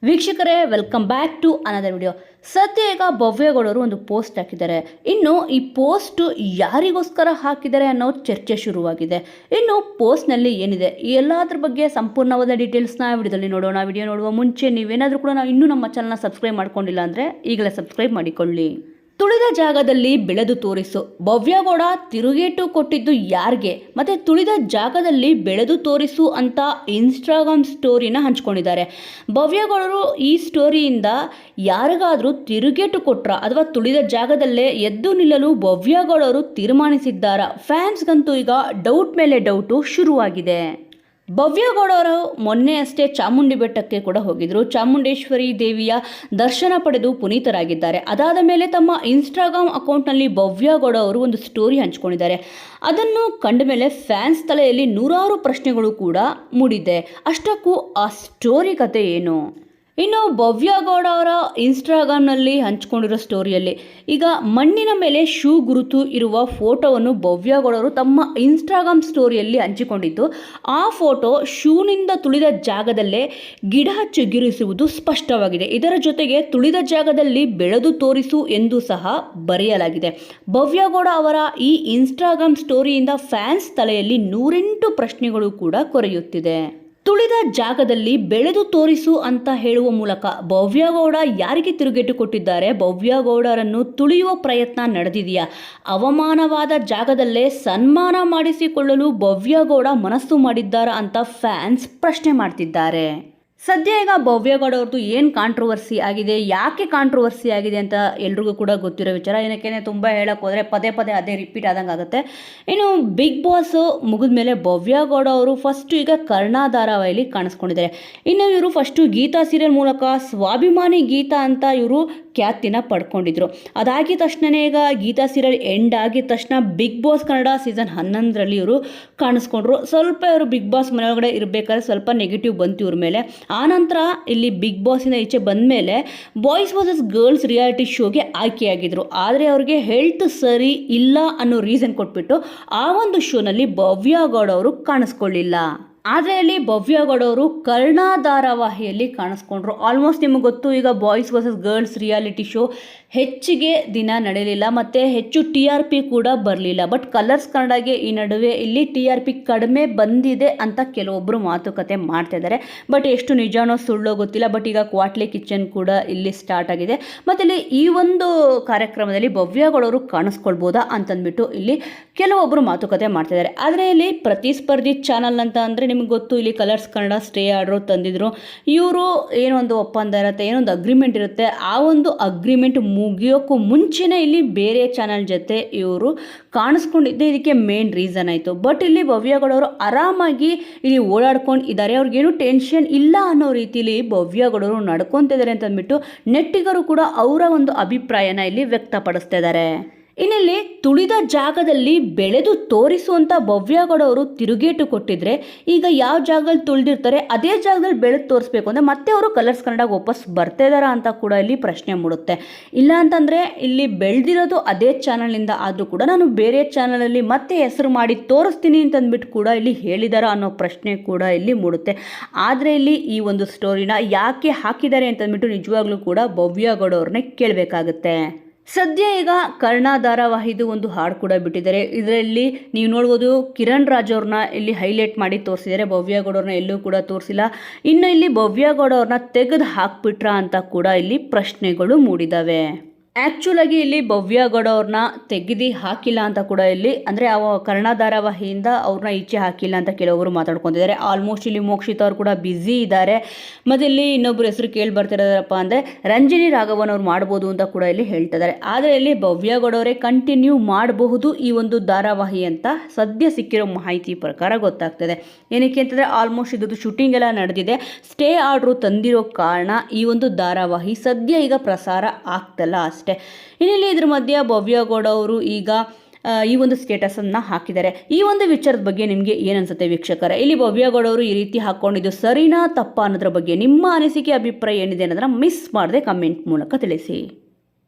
ವೀಕ್ಷಕರೇ, welcome back to another video. ಸದ್ಯ ಈಗ ಭವ್ಯಗೌಡರು ಒಂದು ಪೋಸ್ಟ್ ಹಾಕಿದ್ದಾರೆ. ಇನ್ನು ಈ ಪೋಸ್ಟ್ ಯಾರಿಗೋಸ್ಕರ ಹಾಕಿದ್ದಾರೆ ಅನ್ನೋ ಚರ್ಚೆ ಶುರುವಾಗಿದೆ. ಇನ್ನು ಪೋಸ್ಟ್ನಲ್ಲಿ ಏನಿದೆ ಈ ಎಲ್ಲದ್ರ ಬಗ್ಗೆ ಸಂಪೂರ್ಣವಾದ ಡೀಟೇಲ್ಸ್ನ ವಿಡಿಯೋದಲ್ಲಿ ನೋಡೋಣ. ವಿಡಿಯೋ ನೋಡುವ ಮುಂಚೆ ನೀವೇನಾದರೂ ಕೂಡ ಇನ್ನೂ ನಮ್ಮ ಚಾನಲ್ನ ಸಬ್ಸ್ಕ್ರೈಬ್ ಮಾಡ್ಕೊಂಡಿಲ್ಲ ಅಂದರೆ ಈಗಲೇ ಸಬ್ಸ್ಕ್ರೈಬ್ ಮಾಡಿಕೊಳ್ಳಿ. ತುಳಿದ ಜಾಗದಲ್ಲಿ ಬೆಳೆದು ತೋರಿಸು. ಭವ್ಯಗೌಡ ತಿರುಗೇಟು ಕೊಟ್ಟಿದ್ದು ಯಾರಿಗೆ ಮತ್ತೆ ತುಳಿದ ಜಾಗದಲ್ಲಿ ಬೆಳೆದು ತೋರಿಸು ಅಂತ ಇನ್ಸ್ಟಾಗ್ರಾಮ್ ಸ್ಟೋರಿನ ಹಂಚ್ಕೊಂಡಿದ್ದಾರೆ. ಭವ್ಯಗೌಡರು ಈ ಸ್ಟೋರಿಯಿಂದ ಯಾರಿಗಾದರೂ ತಿರುಗೇಟು ಕೊಟ್ರ ಅಥವಾ ತುಳಿದ ಜಾಗದಲ್ಲೇ ಎದ್ದು ನಿಲ್ಲಲು ಭವ್ಯಗೌಡರು ತೀರ್ಮಾನಿಸಿದ್ದಾರಾ? ಫ್ಯಾನ್ಸ್ಗಂತೂ ಈಗ ಡೌಟ್ ಮೇಲೆ ಡೌಟು ಶುರುವಾಗಿದೆ. ಭವ್ಯಗೌಡರು ಮೊನ್ನೆ ಅಷ್ಟೇ ಚಾಮುಂಡಿ ಬೆಟ್ಟಕ್ಕೆ ಕೂಡ ಹೋಗಿದ್ರು. ಚಾಮುಂಡೇಶ್ವರಿ ದೇವಿಯ ದರ್ಶನ ಪಡೆದು ಪುನೀತರಾಗಿದ್ದಾರೆ. ಅದಾದ ಮೇಲೆ ತಮ್ಮ ಇನ್ಸ್ಟಾಗ್ರಾಮ್ ಅಕೌಂಟ್ನಲ್ಲಿ ಭವ್ಯಗೌಡ ಅವರು ಒಂದು ಸ್ಟೋರಿ ಹಂಚಿಕೊಂಡಿದ್ದಾರೆ. ಅದನ್ನು ಕಂಡ ಮೇಲೆ ಫ್ಯಾನ್ಸ್ ತಲೆಯಲ್ಲಿ ನೂರಾರು ಪ್ರಶ್ನೆಗಳು ಕೂಡ ಮೂಡಿದೆ. ಅಷ್ಟಕ್ಕೂ ಆ ಸ್ಟೋರಿ ಕತೆ ಏನು? ಇನ್ನು ಭವ್ಯಗೌಡ ಅವರ ಇನ್ಸ್ಟಾಗ್ರಾಮ್ನಲ್ಲಿ ಹಂಚಿಕೊಂಡಿರೋ ಸ್ಟೋರಿಯಲ್ಲಿ ಈಗ ಮಣ್ಣಿನ ಮೇಲೆ ಶೂ ಗುರುತು ಇರುವ ಫೋಟೋವನ್ನು ಭವ್ಯಗೌಡರು ತಮ್ಮ ಇನ್ಸ್ಟಾಗ್ರಾಮ್ ಸ್ಟೋರಿಯಲ್ಲಿ ಹಂಚಿಕೊಂಡಿದ್ದು, ಆ ಫೋಟೋ ಶೂನಿಂದ ತುಳಿದ ಜಾಗದಲ್ಲೇ ಗಿಡ ಚಿಗುರಿಸುವುದು ಸ್ಪಷ್ಟವಾಗಿದೆ. ಇದರ ಜೊತೆಗೆ ತುಳಿದ ಜಾಗದಲ್ಲಿ ಬೆಳೆದು ತೋರಿಸು ಎಂದು ಸಹ ಬರೆಯಲಾಗಿದೆ. ಭವ್ಯಗೌಡ ಅವರ ಈ ಇನ್ಸ್ಟಾಗ್ರಾಮ್ ಸ್ಟೋರಿಯಿಂದ ಫ್ಯಾನ್ಸ್ ತಲೆಯಲ್ಲಿ 108 ಪ್ರಶ್ನೆಗಳು ಕೂಡ ಕೊರೆಯುತ್ತಿದೆ. ತುಳಿದ ಜಾಗದಲ್ಲಿ ಬೆಳೆದು ತೋರಿಸು ಅಂತ ಹೇಳುವ ಮೂಲಕ ಭವ್ಯಗೌಡ ಯಾರಿಗೆ ತಿರುಗೇಟು ಕೊಟ್ಟಿದ್ದಾರೆ? ಭವ್ಯಗೌಡರನ್ನು ತುಳಿಯುವ ಪ್ರಯತ್ನ ನಡೆದಿದೆಯಾ? ಅವಮಾನವಾದ ಜಾಗದಲ್ಲೇ ಸನ್ಮಾನ ಮಾಡಿಸಿಕೊಳ್ಳಲು ಭವ್ಯಗೌಡ ಮನಸ್ಸು ಮಾಡಿದ್ದಾರಾ ಅಂತ ಫ್ಯಾನ್ಸ್ ಪ್ರಶ್ನೆ ಮಾಡ್ತಿದ್ದಾರೆ. ಸದ್ಯ ಈಗ ಭವ್ಯಗೌಡ ಅವ್ರದ್ದು ಏನು ಕಾಂಟ್ರವರ್ಸಿ ಆಗಿದೆ, ಯಾಕೆ ಕಾಂಟ್ರವರ್ಸಿ ಆಗಿದೆ ಅಂತ ಎಲ್ರಿಗೂ ಕೂಡ ಗೊತ್ತಿರೋ ವಿಚಾರ. ಏನಕ್ಕೆ ತುಂಬ ಹೇಳಕ್ಕೆ ಹೋದರೆ ಪದೇ ಪದೇ ಅದೇ ರಿಪೀಟ್ ಆದಂಗೆ ಆಗುತ್ತೆ. ಇನ್ನು ಬಿಗ್ ಬಾಸ್ ಮುಗಿದ ಮೇಲೆ ಭವ್ಯಗೌಡ ಅವರು ಫಸ್ಟು ಈಗ ಕರ್ಣ ಧಾರಾವಾಹಿಯಲ್ಲಿ ಕಾಣಿಸ್ಕೊಂಡಿದ್ದಾರೆ. ಇನ್ನು ಇವರು ಫಸ್ಟು ಗೀತಾ ಸೀರಿಯಲ್ ಮೂಲಕ ಸ್ವಾಭಿಮಾನಿ ಗೀತಾ ಅಂತ ಇವರು ಖ್ಯಾತಿನ ಪಡ್ಕೊಂಡಿದ್ರು. ಅದಾಗಿದ ತಕ್ಷಣವೇ ಈಗ ಗೀತಾ ಸೀರಿಯಲ್ ಎಂಡ್ ಆಗಿದ ತಕ್ಷಣ ಬಿಗ್ ಬಾಸ್ ಕನ್ನಡ ಸೀಸನ್ 11ರಲ್ಲಿ ಇವರು ಕಾಣಿಸ್ಕೊಂಡ್ರು. ಸ್ವಲ್ಪ ಇವರು ಬಿಗ್ ಬಾಸ್ ಮನೆಯೊಳಗಡೆ ಇರಬೇಕಾದ್ರೆ ಸ್ವಲ್ಪ ನೆಗೆಟಿವ್ ಬಂತು ಇವ್ರ ಮೇಲೆ. ಆನಂತರ ಇಲ್ಲಿ ಬಿಗ್ ಬಾಸಿಂದ ಈಚೆ ಬಂದ ಮೇಲೆ ಬಾಯ್ಸ್ ವರ್ಸಸ್ ಗರ್ಲ್ಸ್ ರಿಯಾಲಿಟಿ ಶೋಗೆ ಆಯ್ಕೆಯಾಗಿದ್ರು. ಆದರೆ ಅವ್ರಿಗೆ ಹೆಲ್ತ್ ಸರಿ ಇಲ್ಲ ಅನ್ನೋ ರೀಸನ್ ಕೊಟ್ಬಿಟ್ಟು ಆ ಒಂದು ಶೋನಲ್ಲಿ ಭವ್ಯಗೌಡ ಅವರು ಕಾಣಿಸ್ಕೊಳ್ಳಿಲ್ಲ. ಆದರೆ ಅಲ್ಲಿ ಭವ್ಯಗೌಡ ಅವರು ಕರ್ಣ ಧಾರಾವಾಹಿಯಲ್ಲಿ ಕಾಣಿಸ್ಕೊಂಡ್ರು. ಆಲ್ಮೋಸ್ಟ್ ನಿಮಗೆ ಗೊತ್ತು, ಈಗ boys versus girls reality show ಹೆಚ್ಚಿಗೆ ದಿನ ನಡೆಯಲಿಲ್ಲ ಮತ್ತು ಹೆಚ್ಚು TRP ಕೂಡ ಬರಲಿಲ್ಲ. ಬಟ್ ಕಲರ್ಸ್ ಕನ್ನಡಗೆ ಈ ನಡುವೆ ಇಲ್ಲಿ TRP ಕಡಿಮೆ ಬಂದಿದೆ ಅಂತ ಕೆಲವೊಬ್ಬರು ಮಾತುಕತೆ ಮಾಡ್ತಾ ಇದ್ದಾರೆ. ಬಟ್ ಎಷ್ಟು ನಿಜಾನೋ ಸುಳ್ಳೋ ಗೊತ್ತಿಲ್ಲ. ಬಟ್ ಈಗ ಕ್ವಾಟ್ಲೆ ಕಿಚನ್ ಕೂಡ ಇಲ್ಲಿ ಸ್ಟಾರ್ಟ್ ಆಗಿದೆ. ಮತ್ತು ಇಲ್ಲಿ ಈ ಒಂದು ಕಾರ್ಯಕ್ರಮದಲ್ಲಿ ಭವ್ಯಗೌಡ ಅವರು ಕಾಣಿಸ್ಕೊಳ್ಬೋದಾ ಅಂತಂದ್ಬಿಟ್ಟು ಇಲ್ಲಿ ಕೆಲವೊಬ್ಬರು ಮಾತುಕತೆ ಮಾಡ್ತಿದ್ದಾರೆ. ಆದರೆ ಇಲ್ಲಿ ಪ್ರತಿಸ್ಪರ್ಧಿ ಚಾನಲ್ ಅಂತ ಅಂದರೆ ನಿಮ್ಗೆ ಗೊತ್ತು, ಇಲ್ಲಿ ಕಲರ್ಸ್ ಕನ್ನಡ ಸ್ಟೇ ಆರ್ಡರ್ ತಂದಿದ್ರು. ಇವರು ಏನೊಂದು ಒಪ್ಪಂದ ಇರುತ್ತೆ, ಏನೊಂದು ಅಗ್ರಿಮೆಂಟ್ ಇರುತ್ತೆ. ಆ ಒಂದು ಅಗ್ರಿಮೆಂಟ್ ಮುಗಿಯೋಕ್ಕೂ ಮುಂಚೆನೇ ಇಲ್ಲಿ ಬೇರೆ ಚಾನಲ್ ಜೊತೆ ಇವರು ಕಾಣಿಸ್ಕೊಂಡಿದ್ದೆ ಇದಕ್ಕೆ ಮೇನ್ ರೀಸನ್ ಆಯಿತು. ಬಟ್ ಇಲ್ಲಿ ಭವ್ಯಗೌಡ ಅವರು ಆರಾಮಾಗಿ ಇಲ್ಲಿ ಓಡಾಡ್ಕೊಂಡು ಇದ್ದಾರೆ. ಅವ್ರಿಗೇನು ಟೆನ್ಷನ್ ಇಲ್ಲ ಅನ್ನೋ ರೀತಿಯಲ್ಲಿ ಭವ್ಯಗೌಡರು ನಡ್ಕೊತಿದ್ದಾರೆ ಅಂತ ಅಂದ್ಬಿಟ್ಟು ನೆಟ್ಟಿಗರು ಕೂಡ ಅವರ ಒಂದು ಅಭಿಪ್ರಾಯನ ಇಲ್ಲಿ ವ್ಯಕ್ತಪಡಿಸ್ತಾ ಇದ್ದಾರೆ. ಇನ್ನಿಲ್ಲಿ ತುಳಿದ ಜಾಗದಲ್ಲಿ ಬೆಳೆದು ತೋರಿಸುವಂಥ ಭವ್ಯಗೌಡ ಅವರು ತಿರುಗೇಟು ಕೊಟ್ಟಿದ್ರೆ, ಈಗ ಯಾವ ಜಾಗದಲ್ಲಿ ತುಳಿದಿರ್ತಾರೆ ಅದೇ ಜಾಗದಲ್ಲಿ ಬೆಳೆದು ತೋರಿಸ್ಬೇಕು ಅಂದರೆ ಮತ್ತೆ ಅವರು ಕಲರ್ಸ್ ಕನ್ನಡಗೆ ವಾಪಸ್ ಬರ್ತಾ ಇದ್ದಾರಾ ಅಂತ ಕೂಡ ಇಲ್ಲಿ ಪ್ರಶ್ನೆ ಮೂಡುತ್ತೆ. ಇಲ್ಲ ಅಂತಂದರೆ ಇಲ್ಲಿ ಬೆಳೆದಿರೋದು ಅದೇ ಚಾನಲ್ನಿಂದ ಆದರೂ ಕೂಡ ನಾನು ಬೇರೆ ಚಾನಲಲ್ಲಿ ಮತ್ತೆ ಹೆಸರು ಮಾಡಿ ತೋರಿಸ್ತೀನಿ ಅಂತಂದ್ಬಿಟ್ಟು ಕೂಡ ಇಲ್ಲಿ ಹೇಳಿದಾರಾ ಅನ್ನೋ ಪ್ರಶ್ನೆ ಕೂಡ ಇಲ್ಲಿ ಮೂಡುತ್ತೆ. ಆದರೆ ಇಲ್ಲಿ ಈ ಒಂದು ಸ್ಟೋರಿನ ಯಾಕೆ ಹಾಕಿದ್ದಾರೆ ಅಂತಂದ್ಬಿಟ್ಟು ನಿಜವಾಗ್ಲೂ ಕೂಡ ಭವ್ಯಗೌಡ ಅವ್ರನ್ನೇ ಕೇಳಬೇಕಾಗುತ್ತೆ. ಸದ್ಯ ಈಗ ಕರ್ಣ ಧಾರಾವಾಹಿದು ಒಂದು ಹಾಡು ಕೂಡ ಬಿಟ್ಟಿದ್ದಾರೆ. ಇದರಲ್ಲಿ ನೀವು ನೋಡ್ಬೋದು, ಕಿರಣ್ ರಾಜ್ ಅವ್ರನ್ನ ಇಲ್ಲಿ ಹೈಲೈಟ್ ಮಾಡಿ ತೋರಿಸಿದ್ದಾರೆ. ಭವ್ಯಗೌಡ ಅವ್ರನ್ನ ಎಲ್ಲೂ ಕೂಡ ತೋರಿಸಿಲ್ಲ. ಇನ್ನು ಇಲ್ಲಿ ಭವ್ಯಗೌಡ ಅವ್ರನ್ನ ತೆಗೆದು ಹಾಕ್ಬಿಟ್ರಾ ಅಂತ ಕೂಡ ಇಲ್ಲಿ ಪ್ರಶ್ನೆಗಳು ಮೂಡಿದ್ದಾವೆ. ಆ್ಯಕ್ಚುಲಾಗಿ ಇಲ್ಲಿ ಭವ್ಯಗೌಡ ಅವ್ರನ್ನ ತೆಗೆದು ಹಾಕಿಲ್ಲ ಅಂತ ಕೂಡ ಇಲ್ಲಿ ಅಂದರೆ ಆ ಕರ್ಣ ಧಾರಾವಾಹಿಯಿಂದ ಅವ್ರನ್ನ ಈಚೆ ಹಾಕಿಲ್ಲ ಅಂತ ಕೆಲವರು ಮಾತಾಡ್ಕೊತಿದ್ದಾರೆ. ಆಲ್ಮೋಸ್ಟ್ ಇಲ್ಲಿ ಮೋಕ್ಷಿತ್ ಅವರು ಕೂಡ ಬ್ಯುಸಿ ಇದ್ದಾರೆ. ಮತ್ತು ಇಲ್ಲಿ ಇನ್ನೊಬ್ಬರು ಹೆಸರು ಕೇಳಿ ಬರ್ತಿರೋದಪ್ಪ ಅಂದರೆ ರಂಜಿನಿ ರಾಘವನ್ ಅವ್ರು ಮಾಡ್ಬೋದು ಅಂತ ಕೂಡ ಇಲ್ಲಿ ಹೇಳ್ತಿದ್ದಾರೆ. ಆದರೆ ಇಲ್ಲಿ ಭವ್ಯಗೌಡ ಅವರೇ ಕಂಟಿನ್ಯೂ ಮಾಡಬಹುದು ಈ ಒಂದು ಧಾರಾವಾಹಿ ಅಂತ ಸದ್ಯ ಸಿಕ್ಕಿರೋ ಮಾಹಿತಿ ಪ್ರಕಾರ ಗೊತ್ತಾಗ್ತದೆ. ಏನಕ್ಕೆ ಅಂತಂದರೆ ಆಲ್ಮೋಸ್ಟ್ ಇದ್ದು ಶೂಟಿಂಗ್ ಎಲ್ಲ ನಡೆದಿದೆ. ಸ್ಟೇ ಆರ್ಡ್ರು ತಂದಿರೋ ಕಾರಣ ಈ ಒಂದು ಧಾರಾವಾಹಿ ಸದ್ಯ ಈಗ ಪ್ರಸಾರ ಆಗ್ತಲ್ಲ ಅಷ್ಟೇ. ಇನ್ನಿಲ್ಲಿ ಇದ್ರ ಮಧ್ಯೆ ಭವ್ಯಗೌಡ ಅವರು ಈಗ ಈ ಒಂದು ಸ್ಟೇಟಸನ್ನು ಹಾಕಿದ್ದಾರೆ. ಈ ಒಂದು ವಿಚಾರದ ಬಗ್ಗೆ ನಿಮಗೆ ಏನನ್ಸುತ್ತೆ ವೀಕ್ಷಕರೇ? ಇಲ್ಲಿ ಭವ್ಯಗೌಡ ಅವರು ಈ ರೀತಿ ಹಾಕ್ಕೊಂಡಿದ್ದು ಸರಿನಾ ತಪ್ಪಾ ಅನ್ನೋದ್ರ ಬಗ್ಗೆ ನಿಮ್ಮ ಅನಿಸಿಕೆ ಅಭಿಪ್ರಾಯ ಏನಿದೆ ಅನ್ನೋದನ್ನ ಮಿಸ್ ಮಾಡದೆ ಕಮೆಂಟ್ ಮೂಲಕ ತಿಳಿಸಿ.